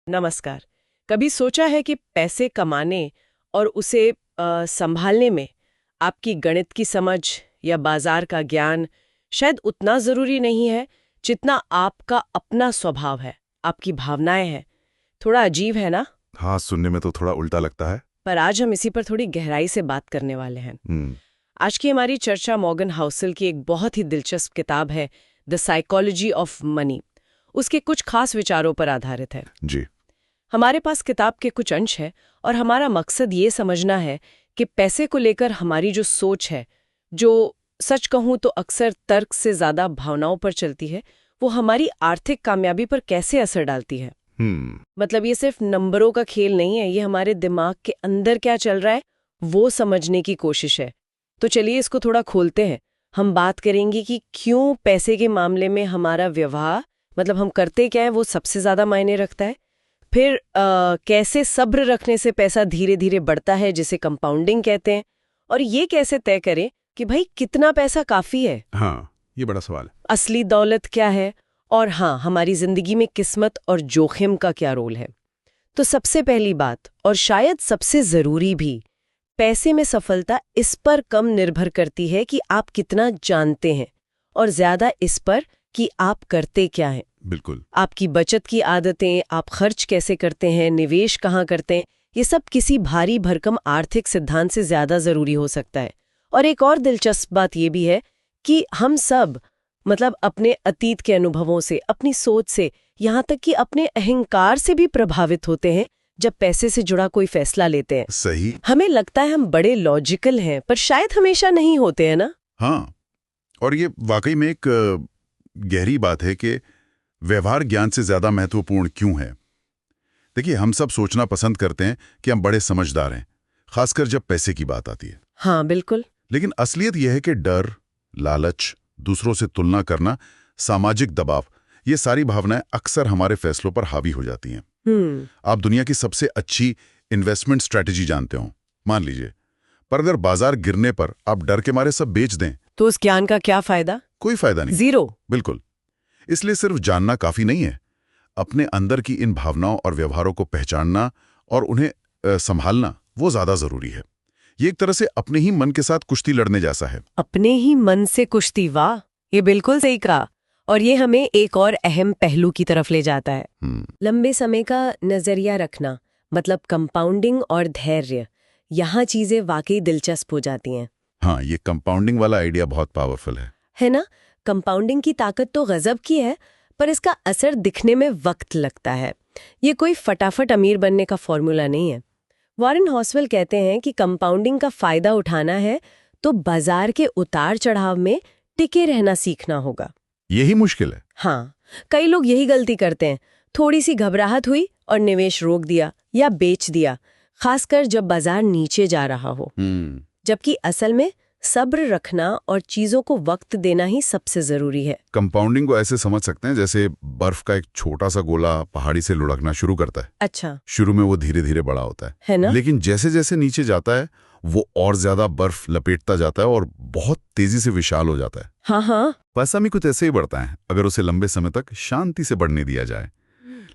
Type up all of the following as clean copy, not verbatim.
नमस्कार। कभी सोचा है कि पैसे कमाने और उसे संभालने में आपकी गणित की समझ या बाजार का ज्ञान शायद उतना जरूरी नहीं है जितना आपका अपना स्वभाव है, आपकी भावनाएं हैं। थोड़ा अजीब है ना? हाँ, सुनने में तो थोड़ा उल्टा लगता है। पर आज हम इसी पर थोड़ी गहराई से बात करने वाले हैं। हम्म। आज की हमारी चर्चा मॉर्गन हाउसेल की एक बहुत ही दिलचस्प किताब है, द साइकोलॉजी ऑफ मनी। उसके कुछ खास विचारों पर आधारित है। जी। हमारे पास किताब के कुछ अंश हैं और हमारा मकसद ये समझना है कि पैसे को लेकर हमारी जो सोच है, जो सच कहूं तो अक्सर तर्क से ज्यादा भावनाओं पर चलती है, वो हमारी आर्थिक कामयाबी पर कैसे असर डालती है। मतलब ये सिर्फ नंबरों का खेल नहीं है, ये हमारे दिमाग के अंदर क्या चल रहा है वो समझने की कोशिश है। तो चलिए इसको थोड़ा खोलते हैं। हम बात करेंगे कि क्यों पैसे के मामले में हमारा व्यवहार, मतलब हम करते क्या है, वो सबसे ज्यादा मायने रखता है। फिर कैसे सब्र रखने से पैसा धीरे धीरे बढ़ता है, जिसे कंपाउंडिंग कहते हैं। और ये कैसे तय करें कि भाई कितना पैसा काफी है। हाँ, ये बड़ा सवाल है। असली दौलत क्या है, और हाँ, हमारी जिंदगी में किस्मत और जोखिम का क्या रोल है। तो सबसे पहली बात, और शायद सबसे जरूरी भी, पैसे में सफलता इस पर कम निर्भर करती है कि आप कितना जानते हैं, और ज्यादा इस पर कि आप करते क्या हैं। बिल्कुल। आपकी बचत की आदतें, आप खर्च कैसे करते हैं, निवेश कहाँ करते हैं, ये सब किसी भारी भरकम आर्थिक सिद्धांत से ज्यादा जरूरी हो सकता है। और एक और दिलचस्प बात ये भी है कि हम सब, मतलब अपने अतीत के अनुभवों से, अपनी सोच से, यहाँ तक कि अपने अहंकार से भी प्रभावित होते हैं जब पैसे से जुड़ा कोई फैसला लेते हैं। सही। हमें लगता है हम बड़े लॉजिकल हैं, पर शायद हमेशा नहीं होते हैं ना। हाँ, और ये वाकई में एक गहरी बात है कि व्यवहार ज्ञान से ज्यादा महत्वपूर्ण क्यों है। देखिए, हम सब सोचना पसंद करते हैं कि हम बड़े समझदार हैं, खासकर जब पैसे की बात आती है। हाँ बिल्कुल। लेकिन असलियत यह है कि डर, लालच, दूसरों से तुलना करना, सामाजिक दबाव, ये सारी भावनाएं अक्सर हमारे फैसलों पर हावी हो जाती हैं। आप दुनिया की सबसे अच्छी इन्वेस्टमेंट स्ट्रैटेजी जानते हो, मान लीजिए, पर अगर बाजार गिरने पर आप डर के मारे सब बेच दें, तो उस ज्ञान का क्या फायदा? कोई फायदा नहीं। जीरो। बिल्कुल। इसलिए सिर्फ जानना काफी नहीं है, अपने अंदर की इन भावनाओं और व्यवहारों को पहचानना और उन्हें संभालना, वो ज्यादा जरूरी है। ये एक तरह से अपने ही मन के साथ कुश्ती लड़ने जैसा है। अपने ही मन से कुश्ती, वाह, ये बिल्कुल सही कहा। और ये हमें एक और अहम पहलू की तरफ ले जाता है, लंबे समय का नजरिया रखना, मतलब कंपाउंडिंग और धैर्य। यहाँ चीजें वाकई दिलचस्प हो जाती हैं। हाँ, ये कंपाउंडिंग वाला आइडिया बहुत पावरफुल है ना? कंपाउंडिंग की ताकत तो गजब की है, पर इसका असर दिखने में वक्त लगता है। ये कोई फटाफट अमीर बनने का फॉर्मूला नहीं है। वॉरेन हॉस्वेल कहते हैं कि कंपाउंडिंग का फायदा उठाना है तो बाजार के उतार चढ़ाव में टिके रहना सीखना होगा। यही मुश्किल है। हाँ, कई लोग यही गलती करते हैं। थोड़ी सी घबराहट हुई और निवेश रोक दिया या बेच दिया, खासकर जब बाजार नीचे जा रहा हो। जबकि असल में सब्र रखना और चीजों को वक्त देना ही सबसे जरूरी है। कंपाउंडिंग को ऐसे समझ सकते हैं जैसे बर्फ का एक छोटा सा गोला पहाड़ी से लुढ़कना शुरू करता है। अच्छा। शुरू में वो धीरे धीरे बड़ा होता है ना? लेकिन जैसे जैसे नीचे जाता है वो और ज्यादा बर्फ लपेटता जाता है और बहुत तेजी से विशाल हो जाता है। हाँ। पैसा भी कुछ ऐसे ही बढ़ता है अगर उसे लंबे समय तक शांति से बढ़ने दिया जाए।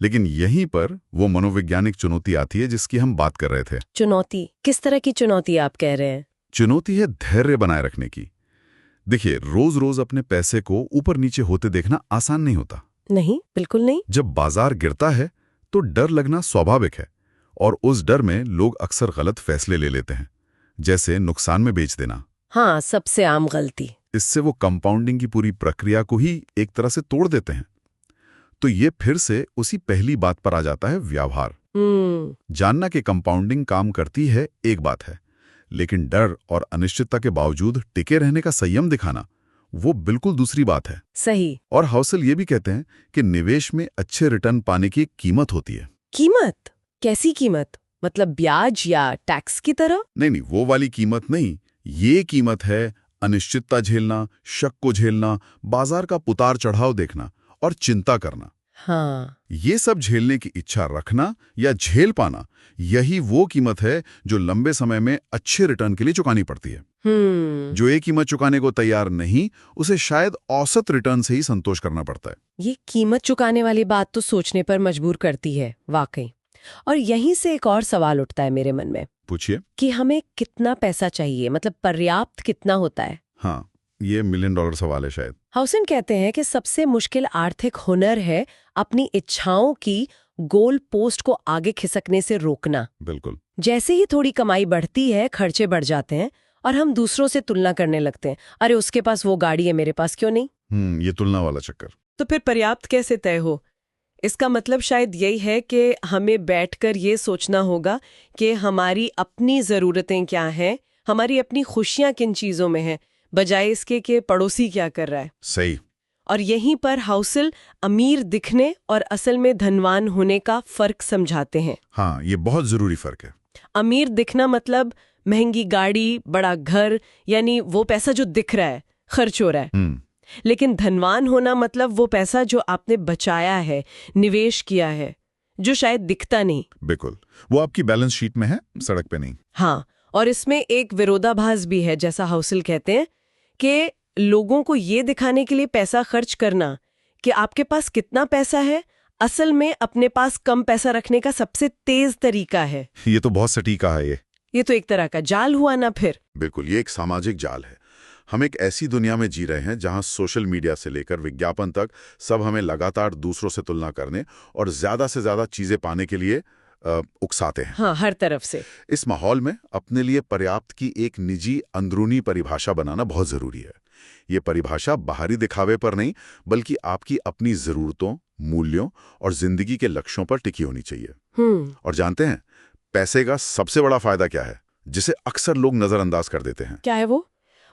लेकिन यहीं पर वो मनोवैज्ञानिक चुनौती आती है जिसकी हम बात कर रहे थे। चुनौती? किस तरह की चुनौती आप कह रहे हैं? चुनौती है धैर्य बनाए रखने की। देखिए, रोज रोज अपने पैसे को ऊपर नीचे होते देखना आसान नहीं होता। नहीं, बिल्कुल नहीं। जब बाजार गिरता है तो डर लगना स्वाभाविक है, और उस डर में लोग अक्सर गलत फैसले ले लेते हैं, जैसे नुकसान में बेच देना। हाँ, सबसे आम गलती। इससे वो कंपाउंडिंग की पूरी प्रक्रिया को ही एक तरह से तोड़ देते हैं। तो ये फिर से उसी पहली बात पर आ जाता है, व्यवहार। जानना कि कंपाउंडिंग काम करती है एक बात है, लेकिन डर और अनिश्चितता के बावजूद टिके रहने का संयम दिखाना, वो बिल्कुल दूसरी बात है। सही। और हाउसेल ये भी कहते हैं कि निवेश में अच्छे रिटर्न पाने की एक कीमत होती है। कीमत? कैसी कीमत? मतलब ब्याज या टैक्स की तरह? नहीं, वो वाली कीमत नहीं। ये कीमत है अनिश्चितता झेलना, शक को झेलना, बाजार का उतार चढ़ाव देखना और चिंता करना। हाँ। ये सब झेलने की इच्छा रखना या झेल पाना, यही वो कीमत है जो लंबे समय में अच्छे रिटर्न के लिए चुकानी पड़ती है। जो एक कीमत चुकाने को तैयार नहीं, उसे शायद औसत रिटर्न से ही संतोष करना पड़ता है। ये कीमत चुकाने वाली बात तो सोचने पर मजबूर करती है, वाकई। और यहीं से एक और सवाल उठता है मेरे मन में। पूछिए। कि हमें कितना पैसा चाहिए, मतलब पर्याप्त कितना होता है? हाँ, ये $1 मिलियन सवाल है शायद। हाउसन कहते हैं कि सबसे मुश्किल आर्थिक हुनर है अपनी इच्छाओं की गोल पोस्ट को आगे खिसकने से रोकना। बिल्कुल। जैसे ही थोड़ी कमाई बढ़ती है, खर्चे बढ़ जाते हैं और हम दूसरों से तुलना करने लगते हैं। अरे उसके पास वो गाड़ी है, मेरे पास क्यों नहीं? ये तुलना वाला चक्कर। तो फिर पर्याप्त कैसे तय हो? इसका मतलब शायद यही है कि हमें बैठकर ये सोचना होगा कि हमारी अपनी ज़रूरतें क्या हैं, हमारी अपनी खुशियां किन चीज़ों में हैं, बजाय इसके कि पड़ोसी क्या कर रहा है। सही। और यहीं पर हाउसल अमीर दिखने और असल में धनवान होने का फर्क समझाते हैं। हाँ, ये बहुत जरूरी फर्क है। अमीर दिखना मतलब महंगी गाड़ी, बड़ा घर, यानी वो पैसा जो दिख रहा है, खर्च हो रहा है। लेकिन धनवान होना मतलब वो पैसा जो आपने बचाया है, निवेश किया है, जो शायद दिखता नहीं। बिल्कुल, वो आपकी बैलेंस शीट में है, सड़क पे नहीं। हाँ, और इसमें एक विरोधाभास भी है, जैसा हाउसल कहते हैं कि लोगों को ये दिखाने के लिए पैसा खर्च करना कि आपके पास कितना पैसा है, असल में अपने पास कम पैसा रखने का सबसे तेज तरीका है। ये तो बहुत सटीक है। ये तो एक तरह का जाल हुआ ना फिर। बिल्कुल, ये एक सामाजिक जाल है। हम एक ऐसी दुनिया में जी रहे हैं जहां सोशल मीडिया से लेकर विज्ञापन तक सब हमें लगातार दूसरों से तुलना करने और ज्यादा से ज्यादा चीजें पाने के लिए उकसाते हैं। हाँ, हर तरफ से। इस माहौल में अपने लिए पर्याप्त की एक निजी अंदरूनी परिभाषा बनाना बहुत जरूरी है। ये परिभाषा बाहरी दिखावे पर नहीं, बल्कि आपकी अपनी जरूरतों, मूल्यों और जिंदगी के लक्ष्यों पर टिकी होनी चाहिए। और जानते हैं पैसे का सबसे बड़ा फायदा क्या है, जिसे अक्सर लोग नजरअंदाज कर देते हैं? क्या है वो?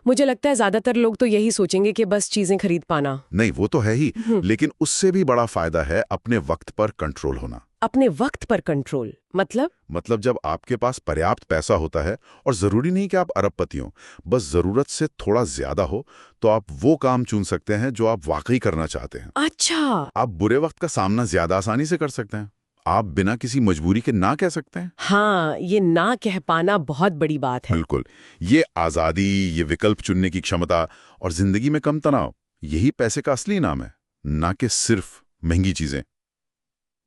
मुझे लगता है ज्यादातर लोग तो यही सोचेंगे कि बस चीजें खरीद पाना। नहीं, वो तो है ही, लेकिन उससे भी बड़ा फायदा है अपने वक्त पर कंट्रोल होना। अपने वक्त पर कंट्रोल मतलब जब आपके पास पर्याप्त पैसा होता है, और जरूरी नहीं कि आप अरबपति हो, बस जरूरत से थोड़ा ज्यादा हो, तो आप वो काम चुन सकते हैं जो आप वाकई करना चाहते हैं। अच्छा। आप बुरे वक्त का सामना ज्यादा आसानी से कर सकते हैं। आप बिना किसी मजबूरी के ना कह सकते हैं। हाँ, ये ना कह पाना बहुत बड़ी बात है। बिल्कुल, ये आजादी, ये विकल्प चुनने की क्षमता और जिंदगी में कम तनाव, यही पैसे का असली नाम है, ना कि सिर्फ महंगी चीजें।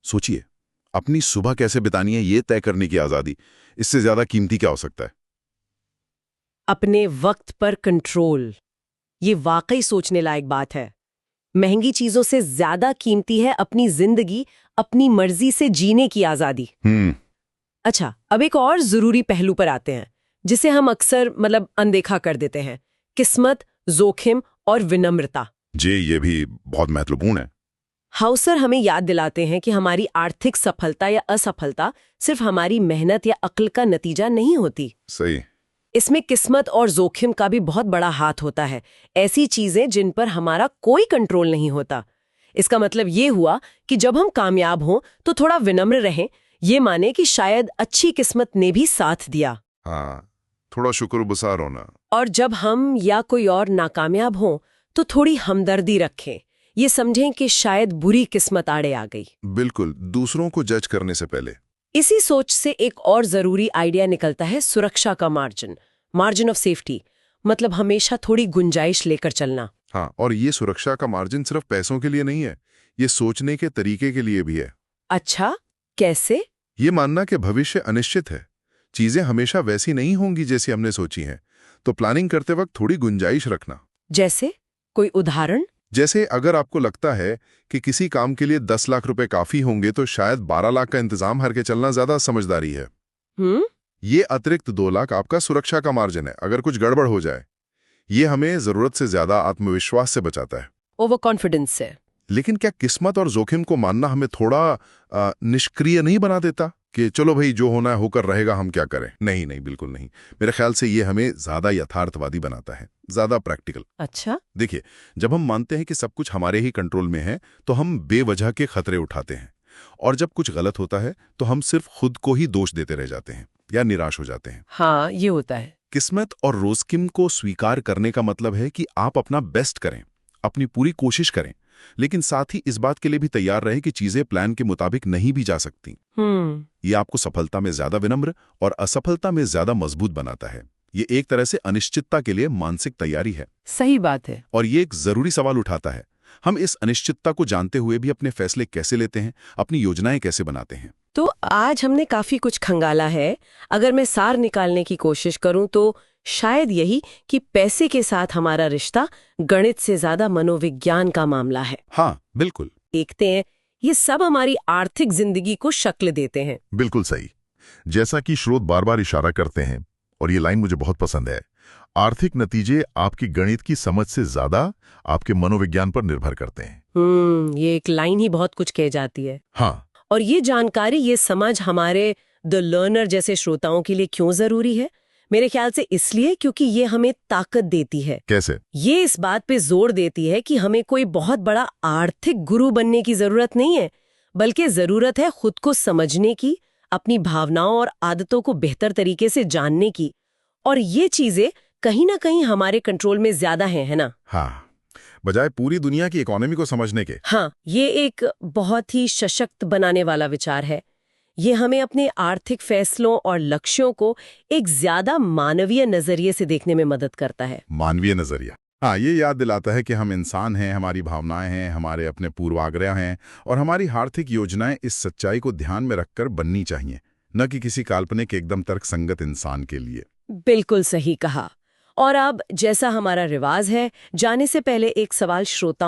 सोचिए, अपनी सुबह कैसे बितानी है ये तय करने की आजादी, इससे ज्यादा कीमती क्या हो सकता है? अपने वक्त पर कंट्रोल, ये वाकई सोचने लायक बात है। महंगी चीजों से ज्यादा कीमती है अपनी जिंदगी, अपनी मर्जी से जीने की आजादी। अच्छा, अब एक और जरूरी पहलू पर आते हैं, जिसे हम अक्सर अनदेखा कर देते हैं। किस्मत, जोखिम और विनम्रता। जी, ये भी बहुत महत्वपूर्ण है। हाउसर हमें याद दिलाते हैं कि हमारी आर्थिक सफलता या असफलता सिर्फ हमारी मेहनत या अक्ल का नतीजा नहीं होती। सही। इसमें किस्मत और जोखिम का भी बहुत बड़ा हाथ होता है, ऐसी चीजें जिन पर हमारा कोई कंट्रोल नहीं होता। इसका मतलब ये हुआ कि जब हम कामयाब हों तो थोड़ा विनम्र रहें, ये माने कि शायद अच्छी किस्मत ने भी साथ दिया। हाँ, थोड़ा शुक्रगुजार होना। और जब हम या कोई और नाकामयाब हों तो थोड़ी हमदर्दी रखें, ये समझें कि शायद बुरी किस्मत आड़े आ गई। बिल्कुल, दूसरों को जज करने से पहले। इसी सोच से एक और जरूरी आइडिया निकलता है, सुरक्षा का मार्जिन ऑफ सेफ्टी, मतलब हमेशा थोड़ी गुंजाइश लेकर चलना। हाँ, और ये सुरक्षा का मार्जिन सिर्फ पैसों के लिए नहीं है, ये सोचने के तरीके के लिए भी है। अच्छा, कैसे? ये मानना कि भविष्य अनिश्चित है, चीजें हमेशा वैसी नहीं होंगी जैसी हमने सोची हैं, तो प्लानिंग करते वक्त थोड़ी गुंजाइश रखना। जैसे कोई उदाहरण? जैसे अगर आपको लगता है कि किसी काम के लिए 10 लाख रुपए काफी होंगे, तो शायद 12 लाख का इंतजाम करके चलना ज्यादा समझदारी है। ये अतिरिक्त 2 लाख आपका सुरक्षा का मार्जिन है, अगर कुछ गड़बड़ हो जाए। ये हमें जरूरत से ज्यादा आत्मविश्वास से बचाता है, ओवर कॉन्फिडेंस से। लेकिन क्या किस्मत और जोखिम को मानना हमें थोड़ा निष्क्रिय नहीं बना देता कि चलो भाई जो होना है होकर रहेगा, हम क्या करें? नहीं नहीं, बिल्कुल नहीं। मेरे ख्याल से ये हमें ज्यादा यथार्थवादी बनाता है, ज्यादा प्रैक्टिकल। अच्छा। देखिए, जब हम मानते हैं कि सब कुछ हमारे ही कंट्रोल में है, तो हम बेवजह के खतरे उठाते हैं, और जब कुछ गलत होता है तो हम सिर्फ खुद को ही दोष देते रह जाते हैं या निराश हो जाते हैं। हाँ, ये होता है। किस्मत और जोखिम को स्वीकार करने का मतलब है कि आप अपना बेस्ट करें, अपनी पूरी कोशिश करें, लेकिन साथ ही इस बात के लिए भी तैयार रहे कि चीजें प्लान के मुताबिक नहीं भी जा सकती। ये आपको सफलता में ज्यादा विनम्र और असफलता में ज्यादा मजबूत बनाता है। ये एक तरह से अनिश्चितता के लिए मानसिक तैयारी है। सही बात है। और ये एक जरूरी सवाल उठाता है, हम इस अनिश्चितता को जानते हुए भी अपने फैसले कैसे लेते हैं, अपनी योजनाएं कैसे बनाते हैं। तो आज हमने काफी कुछ खंगाला है। अगर मैं सार निकालने की कोशिश करूं तो शायद यही कि पैसे के साथ हमारा रिश्ता गणित से ज्यादा मनोविज्ञान का मामला है। हाँ, बिल्कुल। देखते हैं, ये सब हमारी आर्थिक जिंदगी को शक्ल देते हैं। बिल्कुल सही। जैसा कि स्रोत बार बार इशारा करते हैं, और ये लाइन मुझे बहुत पसंद है, आर्थिक नतीजे आपकी गणित की समझ से ज्यादा आपके मनोविज्ञान पर निर्भर करते हैं। ये एक लाइन ही बहुत कुछ कह जाती है। हाँ, और ये जानकारी, ये समझ हमारे द लर्नर जैसे श्रोताओं के लिए क्यों जरूरी है? मेरे ख्याल से इसलिए क्योंकि ये हमें ताकत देती है। कैसे? ये इस बात पे जोर देती है कि हमें कोई बहुत बड़ा आर्थिक गुरु बनने की जरूरत नहीं है, बल्कि जरूरत है खुद को समझने की, अपनी भावनाओं और आदतों को बेहतर तरीके से जानने की। और ये चीजें कहीं ना कहीं हमारे कंट्रोल में ज्यादा हैं, है ना? हाँ, बजाय पूरी दुनिया की इकोनॉमी को समझने के। हाँ, ये एक बहुत ही सशक्त बनाने वाला विचार है। ये हमें अपने आर्थिक फैसलों और लक्ष्यों को एक ज्यादा मानवीय नजरिए से देखने में मदद करता है। मानवीय नजरिया, हाँ, ये याद दिलाता है कि हम इंसान हैं, हमारी भावनाएं हैं, हमारे अपने पूर्वाग्रह हैं, और हमारी आर्थिक योजनाएं इस सच्चाई को ध्यान में रखकर बननी चाहिए, न कि किसी काल्पनिक एकदम तर्कसंगत इंसान के लिए। बिल्कुल सही कहा। और अब जैसा हमारा रिवाज है, जाने से पहले एक सवाल श्रोता